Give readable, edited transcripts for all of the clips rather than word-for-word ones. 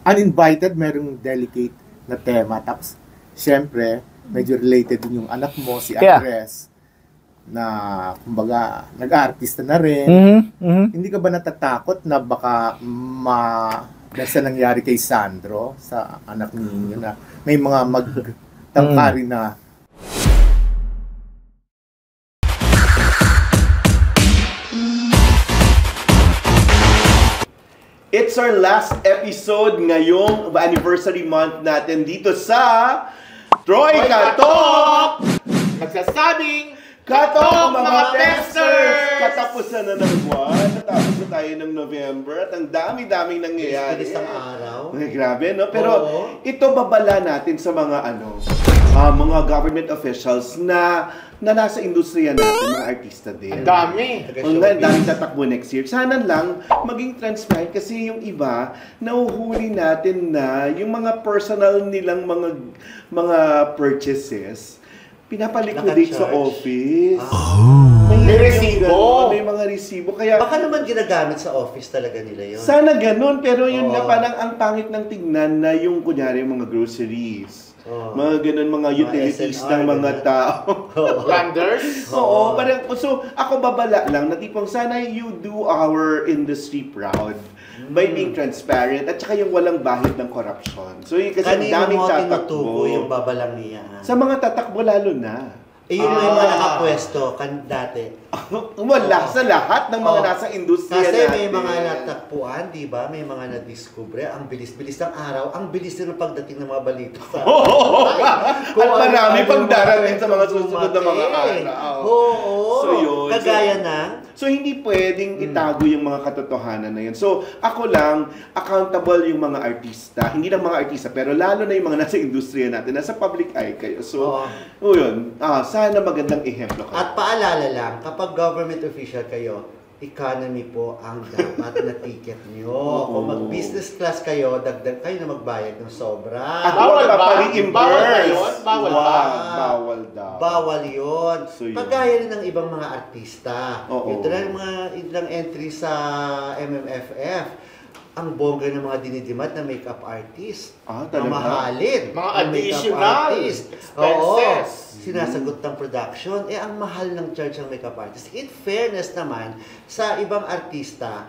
uninvited, merong delicate na tema. Tapos, syempre, medyo related din yung anak mo, si Andres, na, kumbaga, nag-aartista na rin. Hindi ka ba natatakot na baka dahil sa nangyari kay Sandro, sa anak ninyo, na may mga magtangkari na It's our last episode ngayong anniversary month natin dito sa Troy Katok! nagsasabing Katok mga testers! Katapusan na ng buwan. Natapos na tayo ng November at ang dami-daming nangyayari. Isang araw. Ay, grabe, no? Pero ito babala natin sa mga mga government officials na nasa industriya natin, mga artista din. ang dami. Ang daming tatakbo next year. Sana lang maging transparent kasi yung iba, nauhuli natin na yung mga personal nilang mga purchases, pinapaliquidate sa office. May resibo. May mga resibo. Kaya, Baka naman ginagamit sa office talaga nila yun. sana ganun, pero yun nga parang ang pangit ng tignan na yung kunyari yung mga groceries. Mga ganun, mga utilities SNR, ng mga ganun. tao. Landers. Oo, parang, so ako babala lang na tipong sana you do our industry proud by being transparent at saka yung walang bahid ng corruption. So yun kasi ang Kanino daming mo tatakbo. tinutubo yung babalang niya? Sa mga tatakbo lalo na. Eh, yun yung mga nakapwesto dati. Wala sa lahat ng mga nasa industriya Kasi natin. may mga natakpuan, di ba? May mga nadiskubre. Ang bilis-bilis ng araw. Ang bilis din ng pagdating ng mga balita sa At marami pang darating sa mga susunod na mga araw. Oo. So yun. Kagaya ng... So hindi pwedeng itago yung mga katotohanan na yun. So ako lang, accountable yung mga artista. Hindi lang mga artista, pero lalo na yung mga nasa industriya natin, nasa public eye kayo. So, yun. Sana magandang ehemplo kayo. At paalala lang, kapag government official kayo, economy po ang dapat na ticket nyo. Kung mag-business class kayo, dagdag kayo na magbayad ng sobra. At Bawal wala ba? pa rin Bawal ba yun? Bawal ba? Bawal daw. Bawal yun. So, yun. Pagaya rin ng ibang mga artista. Oo. Ito na yung mga ilang entry sa MMFF. Ang bongga ng mga dinidimat na makeup artist. Talaga? Mamahalin. Mga ng makeup additional artist. expenses. Sinasagot ng production. Ang mahal ng charge ng makeup artist. In fairness naman, sa ibang artista,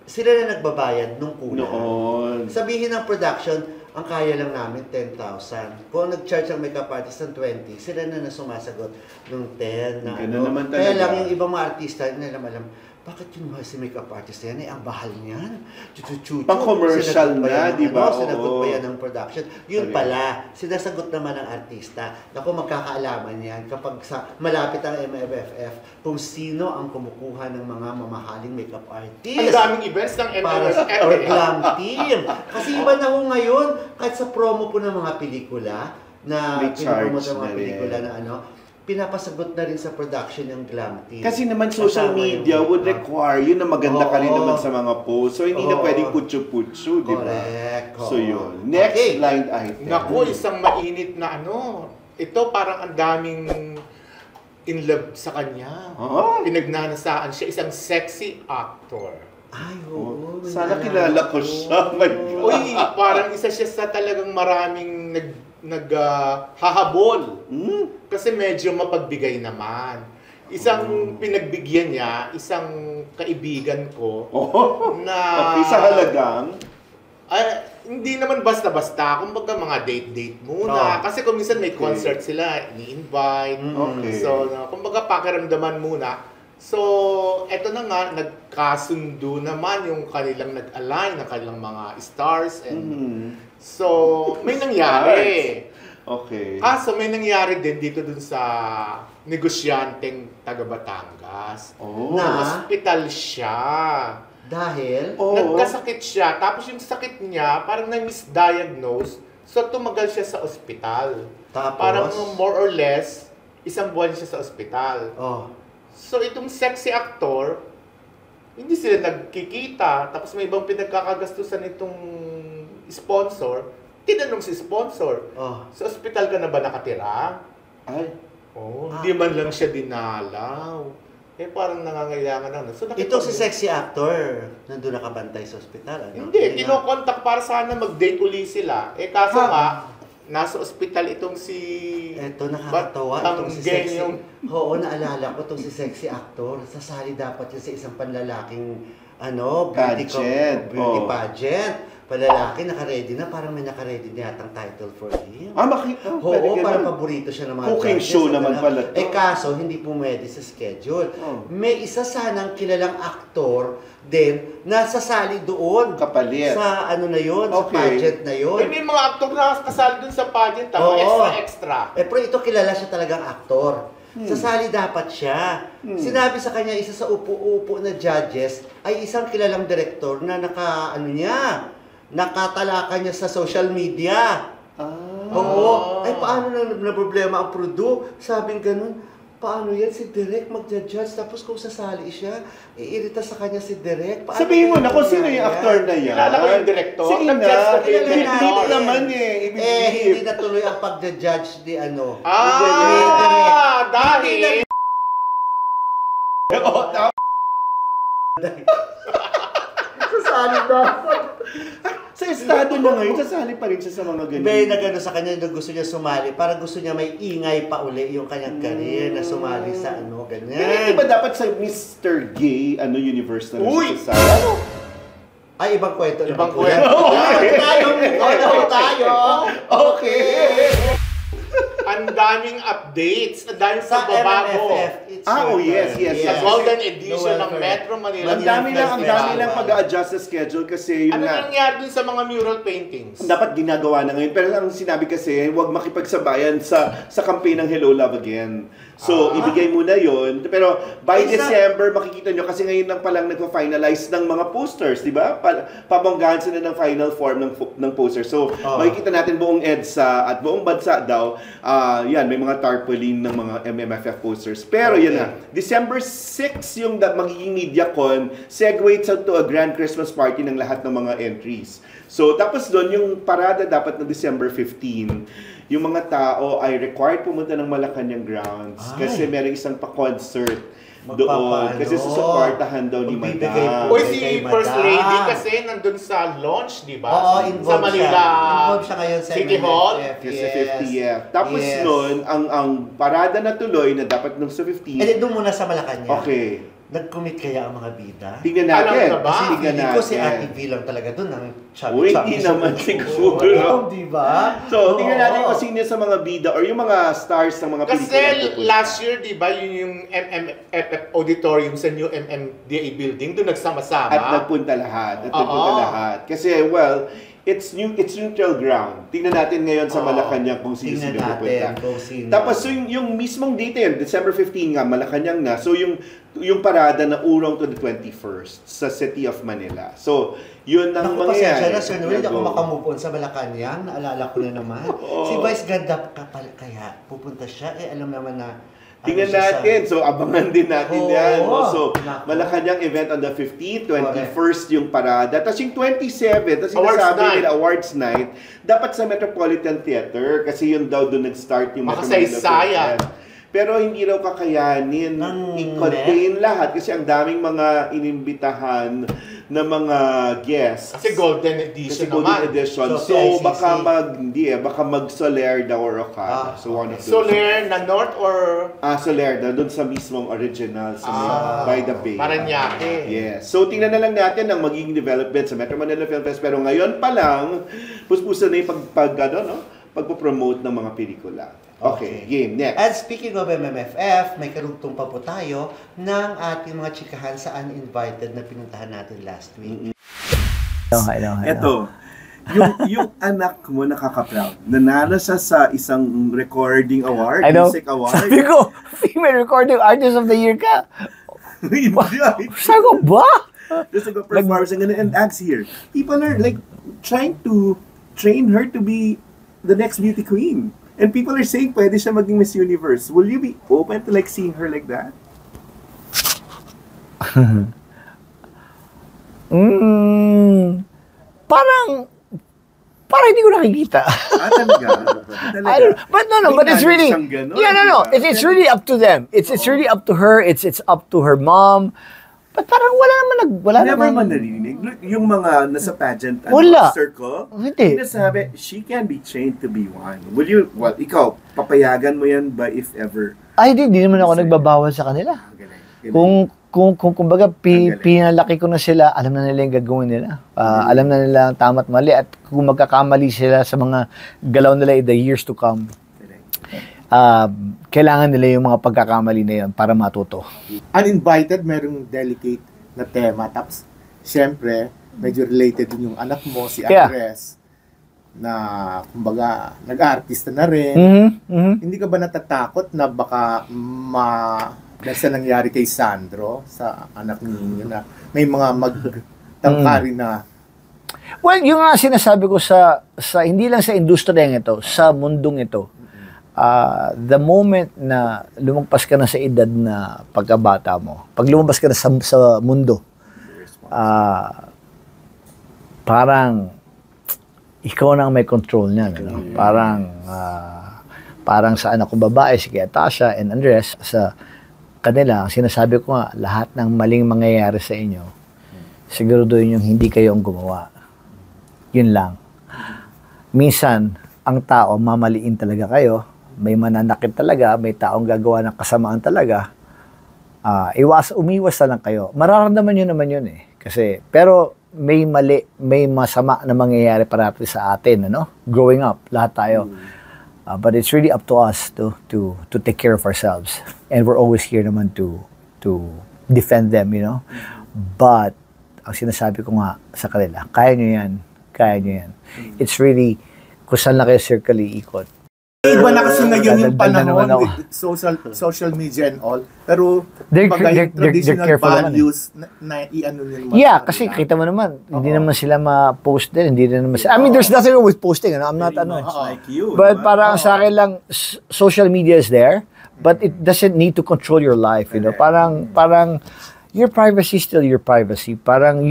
sila na nagbabayad nung kulang. Noon. Sabihin ng production, ang kaya lang namin 10,000. Kung nag-charge ang makeup artist ng 20, sila na sumasagot ng 10 na Ganun naman Kaya talaga. lang yung ibang mga artista, hindi nila alam, bakit yung mga si makeup artist na yan, ang bahal niyan. Chuchu-chuchu. Pang-commercial Sinagot ba na, yan ng di ba? Sinagot Oo. ba yan ng production? Yun pala, sinasagot naman ng artista. Naku, magkakaalaman yan kapag malapit ang MMFF kung sino ang kumukuha ng mga mamahaling makeup artist. Ang daming events ng Para sa MMFF. or glam team. Kasi iba na ho ngayon, kahit sa promo po ng mga pelikula, na May pinopromote charge ng mga na pelikula rin. na pinapasagot na rin sa production ng glam team. Kasi naman social Kasama media yung would require yun na maganda ka rin Oo. naman sa mga post. So hindi na pwedeng kutsu-putsu, di ba? Correct. So yun. Next Okay. blind item. Naku, isang mainit na Ito parang ang daming in love sa kanya. Pinagnanasaan siya, isang sexy actor. Ay, oo. Sana kilala ko siya. My God. Uy, parang isa siya sa talagang maraming hahabol. Kasi medyo mapagbigay naman. Isang pinagbigyan niya, isang kaibigan ko na Okay, sa halagang? hindi naman basta-basta. Kumbaga mga date-date muna. Kasi kung minsan may concert sila, ini-invite. Okay. So, kumbaga pakiramdaman muna. So, eto na nga, nagkasundo naman yung kanilang nag-align ng kanilang mga stars. And so, may nangyari. Okay. Kaso may nangyari din dito dun sa negosyanteng taga Batangas. Na hospital siya. Dahil? Nagkasakit siya. Tapos yung sakit niya, parang na-misdiagnose. So tumagal siya sa ospital. Tapos? Parang more or less, isang buwan siya sa ospital. So itong sexy actor, hindi sila nagkikita. Tapos may ibang pinagkakagastusan itong sponsor. Tinanong si sponsor, sa ospital ka na ba nakatira? Ay. Hindi man lang siya dinalaw. parang nangangailangan na. So, Ito si sexy actor, nandun nakabantay sa ospital. Ano? Hindi, kinokontak para sana mag-date uli sila. Kaso nga, nasa ospital itong si... Ito, nakakatawa. Itong si sexy... Yung... Oo, naalala ko itong si sexy actor. Sasali dapat yun sa isang panlalaking beauty pageant. Palalaki, naka-ready na. Parang may naka-ready na yatang title for him. Makita. Oo, parang paborito siya ng mga cooking judges, show naman pala to. Kaso, hindi pumwede sa schedule. May isa sanang kilalang aktor din na sasali doon. Kapalit. Sa ano na yun, sa pageant na yun. May mga aktor na kasali doon sa pageant. Extra. Pero ito kilala siya talagang aktor. Sasali dapat siya. Sinabi sa kanya, isa sa upo-upo na judges ay isang kilalang direktor na nakatalaka niya sa social media. Oo. Ay, paano na problema ang Prudo? Sabing ganun, paano yan si Direk magja-judge? Tapos kung sasali siya, iirita sa kanya si Direk. Sabihin mo na kung sino yung actor na yan. Kilala ko yung director. Sige na. Hindi naman hindi natuloy ang pagja-judge ni ano. Dahil... Sasali dapat. Sa estado na ngayon, sasali pa rin siya sa mga ganyan. May nagano sa kanya na gusto niya sumali. Para gusto niya may ingay pa uli yung kanyang career na sumali sa ganyan. Pero hindi ba dapat sa Mr. Gay, universe na rin siya sasali? Ay, ibang kwento. Ibang kwento. Tayo. Okay. Ang daming updates, ang daming pagbabago. Yes. Sa Golden Edition ng Metro Manila. Ang dami lang pag-a-adjust sa schedule kasi yun ano nangyari dun sa mga mural paintings? Dapat ginagawa na ngayon. Pero ang sinabi kasi, huwag makipagsabayan sa campaign ng Hello Love Again. So, ibigay mo na yun. Pero by December, makikita nyo kasi ngayon lang palang nagpa-finalize ng mga posters, di ba? Pabanggahan sila ng final form ng poster. So, makikita natin buong EDSA at buong bansa daw, yan, may mga tarpaulin ng mga MMFF posters. Pero yan na, December 6 yung magiging MediaCon, segue to a grand Christmas party ng lahat ng mga entries. So, tapos doon, yung parada dapat na December 15, yung mga tao ay required pumunta ng Malacanang grounds kasi merong isang pa-concert doon. Kasi susuportahan daw ni Madam. Si First Lady kasi nandun sa launch, di ba? Oo, sa Manila involved siya ngayon sa City Hall. Kasi 50th. Tapos noon, ang parada na tuloy na dapat nung sa 15. Doon muna sa Malacanang. Okay. Nag-commit kaya ang mga bida? Tingnan natin. Alam na ba? Kasi feeling ko si Ate V lang talaga doon ang chubby. Hindi naman siguro. Di ba? So, tingnan natin kung sino sa mga bida or yung mga stars ng mga pelikula. Kasi last year, di ba, yun yung MMFF Auditorium sa new MMDA building, doon nagsama-sama. At nagpunta lahat. Kasi, well, it's neutral ground. Tingnan natin ngayon sa Malacanang kung sino pupunta. Tapos yung mismong date yun, December 15 nga, Malacanang na. So yung parada na urong to the 21st sa City of Manila. So, yun ang mangyayari. Pasensya na, Sir Noel, hindi ako makamupon sa Malacanang. Naalala ko na naman. Si Vice ganda kaya pupunta siya. Alam naman na tingnan natin. So, abangan din natin yan. So, Malacanang event on the 15th, 21st yung parada. Tapos yung 27th, tapos sinasabi nila awards night, dapat sa Metropolitan Theater kasi yun daw doon nag-start yung Metropolitan Theater. Pero hindi raw kakayanin i-contain lahat kasi ang daming mga inimbitahan na mga guests. Kasi Golden Edition naman. So baka mag-Soler daw or Ocala. So one of those. Soler na North or? Soler na doon sa mismong original sa by the Bay. Paranaque. Yes. So tingnan na lang natin ang magiging development sa Metro Manila Film Fest. Pero ngayon pa lang, puspusan na yung pagpo-promote ng mga pelikula. Okay, game. Next. And speaking of MMFF, may karugtong pa po tayo ng ating mga chikahan sa uninvited na pinuntahan natin last week. Ito, yung anak mo nakaka-proud. Nanalo siya sa isang recording award, music award. Sabi ko, Female Recording Artist of the Year ka. Sabi ko, ba? Just to go perform and acts here. People are like trying to train her to be the next beauty queen. And people are saying, pwede siya maging Miss Universe. Will you be open to like seeing her like that? Parang Parang hindi ko nakikita. Talaga? I don't, but no, but it's really, Ganun, yeah, no, diba? it's really up to them. It's really up to her. It's up to her mom. But parang wala Never naman. man narinig. Yung mga nasa pageant Wala. circle, Hindi. sinasabi, she can be trained to be one. Well, ikaw, papayagan mo yan ba if ever? Ay, hindi naman ako nagbabawal sa kanila. Galing. Kumbaga, pinalaki ko na sila, alam na nila yung gagawin nila. Alam na nila ang tama at mali. At kung magkakamali sila sa mga galaw nila in the years to come, kailangan nila yung mga pagkakamali na yun para matuto. Uninvited, merong delicate na tema. Tapos, syempre, medyo related din yung anak mo, si Andres, na, kumbaga, nag-artista na rin. Hindi ka ba natatakot na baka dahil sa nangyari kay Sandro, sa anak ninyo, na may mga magtangkari na... Well, yung nga sinasabi ko sa hindi lang sa industriyang ito, sa mundong ito, the moment na lumagpas ka na sa edad na pagkabata mo, pag lumabas ka na sa mundo, parang ikaw na ang may control niyan. Ano? Parang sa anak kong babae, si Tasha and Andres, sa kanila, sinasabi ko nga, lahat ng maling mangyayari sa inyo, siguraduhin yung hindi kayo ang gumawa. Yun lang. Minsan, ang tao, mamaliin talaga kayo, may mananakit talaga, may taong gagawa ng kasamaan talaga, umiwas na lang kayo. Mararamdaman nyo naman yun eh. Pero may mali, may masama na mangyayari parati sa atin, ano? Growing up, lahat tayo. But it's really up to us to take care of ourselves. And we're always here naman to defend them, you know? But, ang sinasabi ko nga sa kanila, kaya nyo yan. It's really, kung saan lang kayo circle iikot. Iba na kasi ngayon yung Dadaldan naman panahon ako. with social media and all. Pero, They're yung traditional careful naman eh. values na i-ano nyo naman. Yeah, kasi kita mo naman, hindi naman sila ma-post din, hindi rin naman sila. I mean, there's nothing wrong with posting, ano? I'm not, Like you, but parang sa akin lang, social media is there, but it doesn't need to control your life, you know? Parang, your privacy is still your privacy. Parang,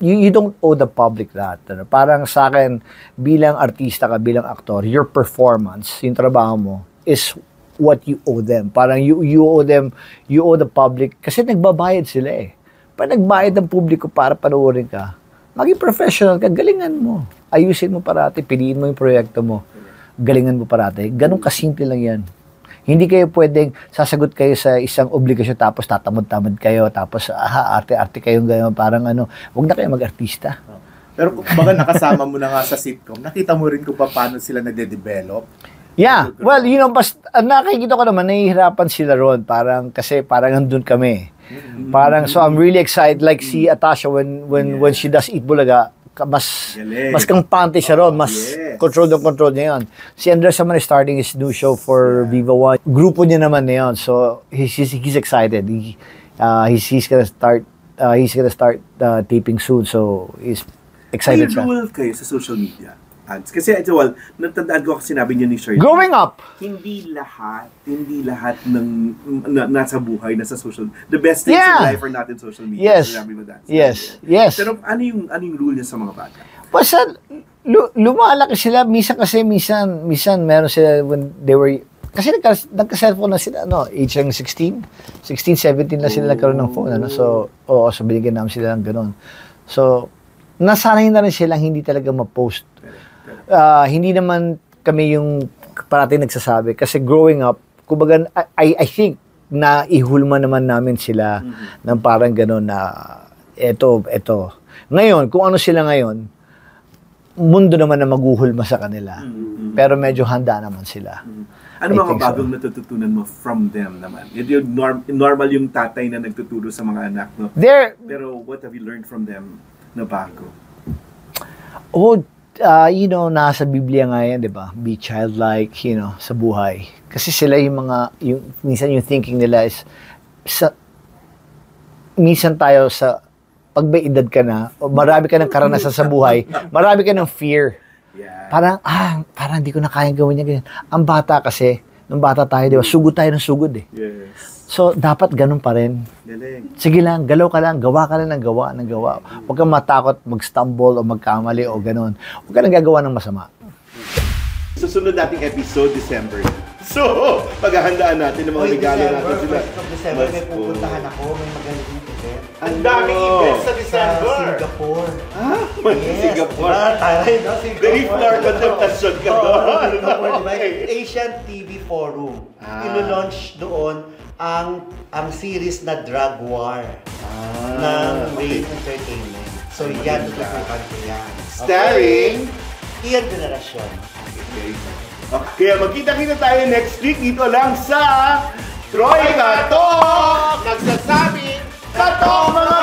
you don't owe the public that. Ano? Parang sa akin, bilang artista ka, bilang aktor, your performance, yung trabaho mo, is what you owe them. Parang you owe them, you owe the public, kasi nagbabayad sila eh. Pag nagbayad ng publiko para panoorin ka, maging professional ka, galingan mo. Ayusin mo parati, piliin mo yung proyekto mo. Galingan mo parati. Ganun kasimple lang yan. Hindi kayo pwedeng sasagot kayo sa isang obligasyon tapos tatamad-tamad kayo, tapos arte-arte kayong gano'n, parang huwag na kayo mag-artista. Pero kung baga nakasama mo na nga sa sitcom, nakita mo rin kung paano sila nade-develop. Yeah, well, nakikita ko naman, nahihirapan sila ron, kasi andun kami. So I'm really excited, like si Atasha when she does Eat Bulaga, mas kampante siya ron, mas control niya yun. Si Andres naman is starting his new show for Viva One. Grupo niya naman na yun, so he's excited. He's gonna start taping soon, so he's excited siya. May rule kayo sa social media ads. Kasi natandaan ko kasi sinabi niyo ni Shirley. Growing up! Hindi lahat ng nasa buhay, nasa social, the best things in life are not in social media. Yes. Sinabi mo that. Yes. Pero ano yung rule niya sa mga bata? Basta, lumalaki sila, minsan meron sila when they were, kasi nagka-cellphone na sila, age ng 16, 17 na sila nagkaroon ng phone, So binigyan namin sila ng ganun. So, nasanay na rin silang hindi talaga ma-post. Hindi naman kami yung parating nagsasabi. Kasi growing up, kumbaga, I think, na ihulma naman namin sila ng parang gano'n na eto. Ngayon, kung ano sila ngayon, mundo naman na maguhulma sa kanila. Pero medyo handa naman sila. Ano mga bagong natututunan mo from them naman? Yung normal yung tatay na nagtuturo sa mga anak, no? Pero what have you learned from them na bago? Nasa Biblia nga yan, di ba? Be childlike, sa buhay. Kasi sila minsan yung thinking nila is, minsan tayo pag may edad ka na, o marami ka ng karanasan sa buhay, marami ka ng fear. Yeah. Parang hindi ko na kayang gawin yan, ganyan. Ang bata kasi, nung bata tayo, di ba? Sugod tayo ng sugod eh. Yes. So, dapat ganun pa rin. Galing. Sige lang, galaw ka lang, gawa ka lang ng gawa. Huwag kang matakot mag-stumble o magkamali o ganun. Huwag ka lang gagawa ng masama. Susunod nating episode, December. So, paghahandaan natin ng mga regalo natin sila. First of December, may pupuntahan ako, may magaling event. Ang daming events sa Sa December. Singapore. Ha? Singapore. Diba? Taray, no? Singapore. Very floor contemplation ka Oo, doon. Singapore, diba? Okay. Asian TV Forum. Ah. Ilo-launch doon ang series na Drug War ng Rain Entertainment. So, yan, tututukan ko yan. Starring? Ian Veneracion. Okay. Kaya magkita-kita tayo next week dito lang sa Troy Katok! Nagsasabing, Katok mga